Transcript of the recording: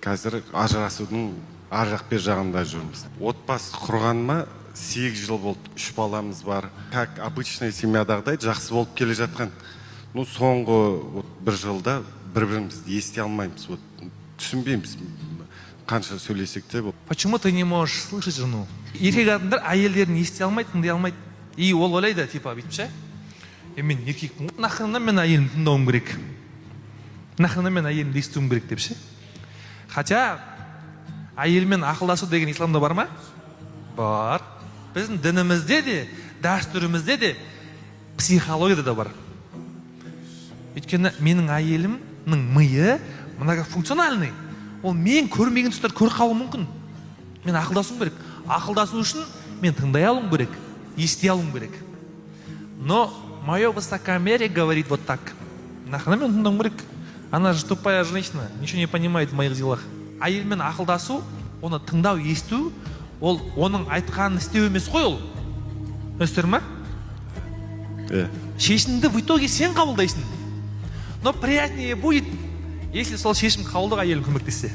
қазір ажырасудың ар жақ бер жағында жүрміз. Отбасы құрғаныма 8 жыл болды, 3 баламыз бар. Как обычный семьядағыдай жақсы болып келе жатқан. Соңғы бір жылда бір-бірімізді ести алмаймыз. Түсінбейміз. Қанша сөйлесек те. Почему ты не можешь слышать жену? Еркек адамдар әйелдерін ести алмайды, тыңдай алмайды. И ол ойлайды, типа, бүйтпіше. Мен еркекпін, нахрена мен әйелімді тыңдауым керек. Нахрена мен әйелімді естуім керек деп ше. Хотя әйелмен ақылдасу деген исламда бар ма? Бар. Біздің дінімізде де, дәстүрімізде де, психологияда да бар. Өйткені менің әйелімнің миы многофункциональный. Ол мен көрмеген тұстар көр қалуы мүмкін. Мен ақылдасуым керек. Ақылдасу үшін мен тыңдай алуым керек, ести алуым керек. Но мое высокомерие говорит вот так. Нахрена мен тыңдауым керек? Она же тупая женщина, ничего не понимает в моих делах. Әйелмен ақылдасу, оны тыңдау, есту, ол оның айтқанын істеу емес қой ол. Өстір ма? Шешімді в итоге сен қабылдайсың. Но приятнее будет, если сол шешім қабылдауға әйелің көмектессе.